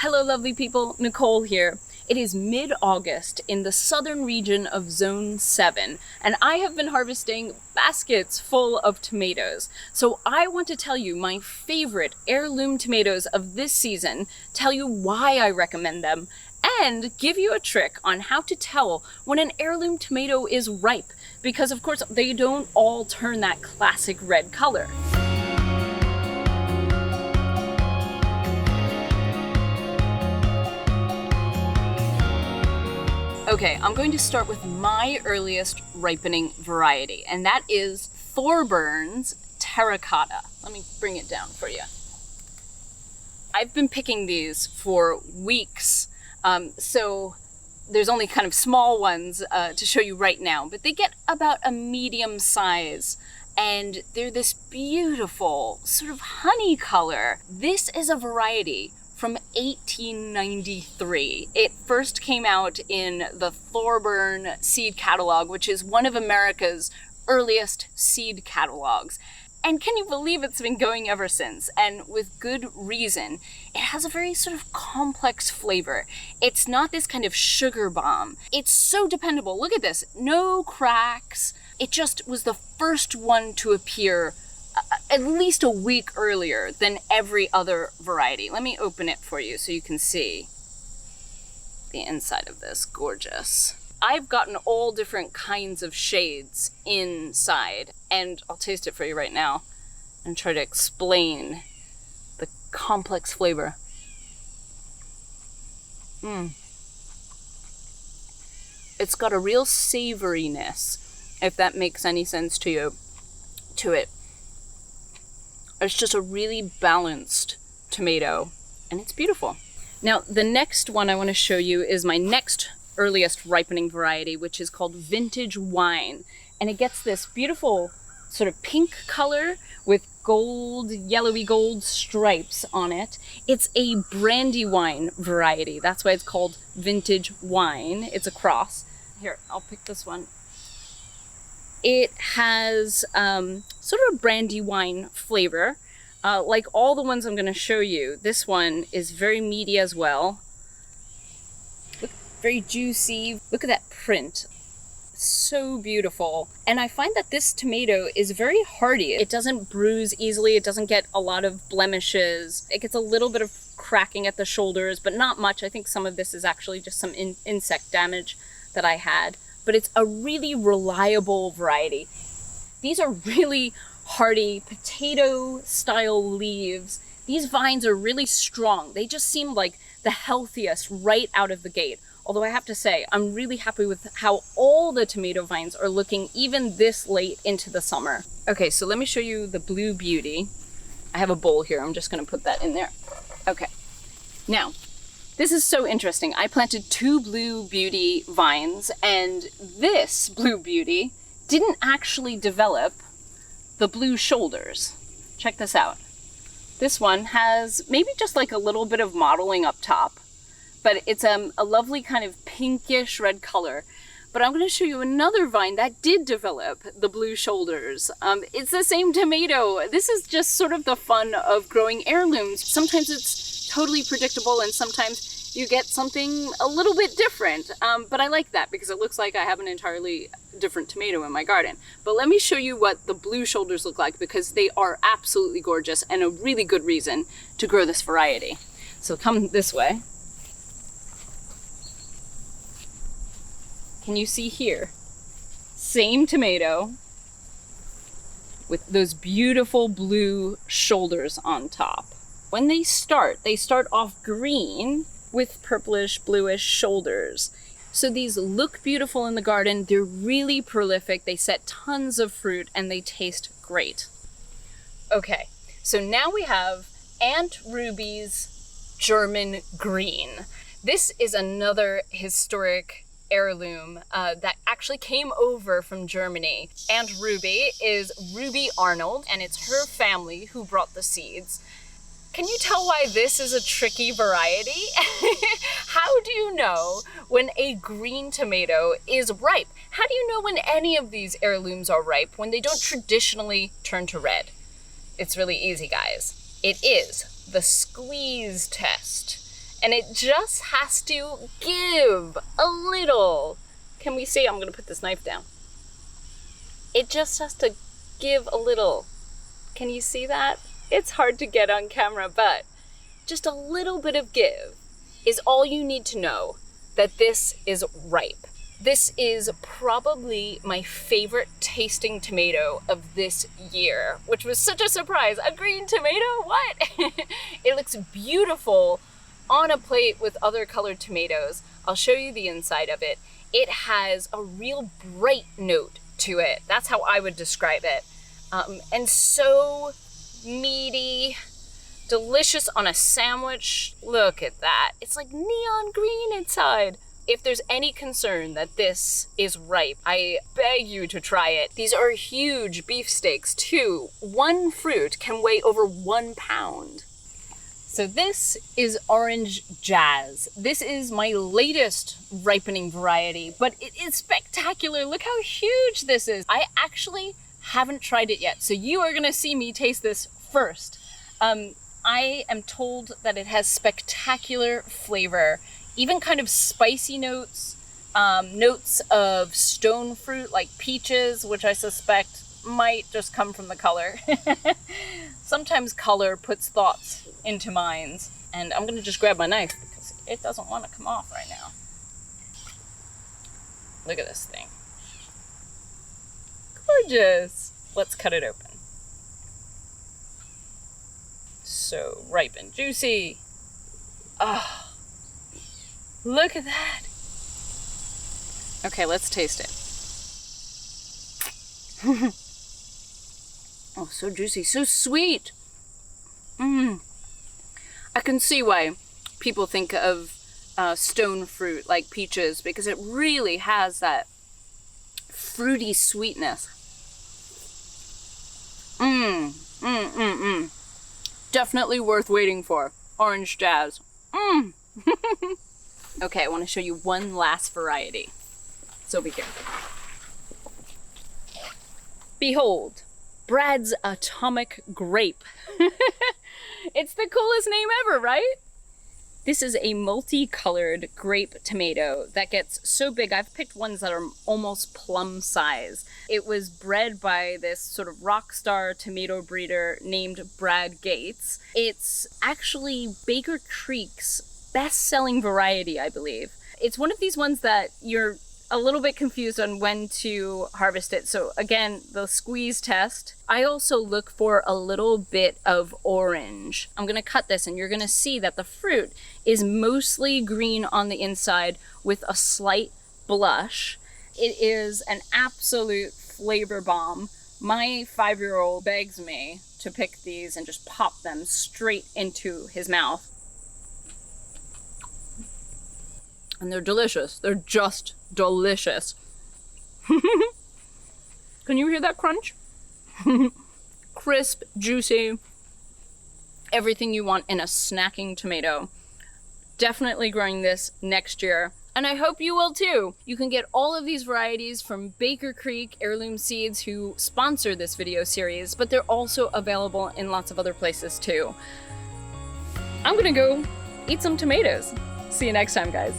Hello lovely people, Nicole here. It is mid-August in the southern region of Zone 7, and I have been harvesting baskets full of tomatoes. So I want to tell you my favorite heirloom tomatoes of this season, tell you why I recommend them, and give you a trick on how to tell when an heirloom tomato is ripe, because of course they don't all turn that classic red color. Okay, I'm going to start with my earliest ripening variety, and that is Thorburns Terracotta. Let me bring it down for you. I've been picking these for weeks, so there's only kind of small ones to show you right now, but they get about a medium size, and they're this beautiful sort of honey color. This is a variety from 1893. It first came out in the Thorburn seed catalog, which is one of America's earliest seed catalogs. And can you believe it's been going ever since? And with good reason. It has a very sort of complex flavor. It's not this kind of sugar bomb. It's so dependable. Look at this, no cracks. It just was the first one to appear at least a week earlier than every other variety. Let me open it for you so you can see the inside of this. Gorgeous. I've gotten all different kinds of shades inside, and I'll taste it for you right now and try to explain the complex flavor. It's got a real savoriness, if that makes any sense to you, to it. It's just a really balanced tomato, and it's beautiful. Now, the next one I want to show you is my next earliest ripening variety, which is called Vintage Wine. And it gets this beautiful sort of pink color with gold, yellowy gold stripes on it. It's a brandy wine variety. That's why it's called Vintage Wine. It's a cross. Here, I'll pick this one. It has sort of a brandy wine flavor. Like all the ones I'm going to show you, this one is very meaty as well. Look, very juicy. Look at that print. So beautiful. And I find that this tomato is very hardy. It doesn't bruise easily. It doesn't get a lot of blemishes. It gets a little bit of cracking at the shoulders, but not much. I think some of this is actually just some insect damage that I had. But it's a really reliable variety. These are really hardy potato style leaves. These vines are really strong. They just seem like the healthiest right out of the gate. Although I have to say, I'm really happy with how all the tomato vines are looking even this late into the summer. Okay, so let me show you the Blue Beauty. I have a bowl here. I'm just going to put that in there. Okay. Now, this is so interesting. I planted 2 Blue Beauty vines, and this Blue Beauty didn't actually develop the blue shoulders. Check this out. This one has maybe just like a little bit of mottling up top, but it's a lovely kind of pinkish red color. But I'm going to show you another vine that did develop the blue shoulders. It's the same tomato. This is just sort of the fun of growing heirlooms. Sometimes it's totally predictable, and sometimes you get something a little bit different. But I like that because it looks like I have an entirely different tomato in my garden. But let me show you what the blue shoulders look like, because they are absolutely gorgeous and a really good reason to grow this variety. So come this way. Can you see here? Same tomato with those beautiful blue shoulders on top. When they start off green with purplish, bluish shoulders. So these look beautiful in the garden. They're really prolific. They set tons of fruit, and they taste great. Okay, so now we have Aunt Ruby's German Green. This is another historic heirloom that actually came over from Germany. Aunt Ruby is Ruby Arnold, and it's her family who brought the seeds. Can you tell why this is a tricky variety? How do you know when a green tomato is ripe? How do you know when any of these heirlooms are ripe when they don't traditionally turn to red? It's really easy, guys. It is the squeeze test. And it just has to give a little. Can we see? I'm gonna put this knife down. It just has to give a little. Can you see that? It's hard to get on camera, but just a little bit of give is all you need to know that this is ripe. This is probably my favorite tasting tomato of this year, which was such a surprise. A green tomato? What? It looks beautiful on a plate with other colored tomatoes. I'll show you the inside of it. It has a real bright note to it. That's how I would describe it. And so meaty, delicious on a sandwich. Look at that. It's like neon green inside. If there's any concern that this is ripe, I beg you to try it. These are huge beefsteaks too. One fruit can weigh over 1 pound. So this is Orange Jazz. This is my latest ripening variety, but it is spectacular. Look how huge this is. I actually haven't tried it yet, so you are gonna see me taste this first. I am told that it has spectacular flavor, even kind of spicy notes, notes of stone fruit like peaches, which I suspect might just come from the color. Sometimes color puts thoughts into minds. And I'm gonna just grab my knife because it doesn't want to come off right now. Look at this thing. Gorgeous. Let's cut it open. So ripe and juicy. Oh, look at that. Okay, let's taste it. Oh, so juicy, so sweet. I can see why people think of stone fruit like peaches, because it really has that fruity sweetness. Definitely worth waiting for. Orange Jazz. Okay, I want to show you one last variety. So over here. Behold, Brad's Atomic Grape. It's the coolest name ever, right? This is a multicolored grape tomato that gets so big. I've picked ones that are almost plum size. It was bred by this sort of rock star tomato breeder named Brad Gates. It's actually Baker Creek's best-selling variety, I believe. It's one of these ones that you're a little bit confused on when to harvest it. So again, the squeeze test. I also look for a little bit of orange. I'm gonna cut this and you're gonna see that the fruit is mostly green on the inside with a slight blush. It is an absolute flavor bomb. My 5-year-old begs me to pick these and just pop them straight into his mouth. And they're delicious. They're just delicious. Can you hear that crunch? Crisp, juicy, everything you want in a snacking tomato. Definitely growing this next year. And I hope you will too. You can get all of these varieties from Baker Creek Heirloom Seeds, who sponsor this video series, but they're also available in lots of other places too. I'm gonna go eat some tomatoes. See you next time, guys.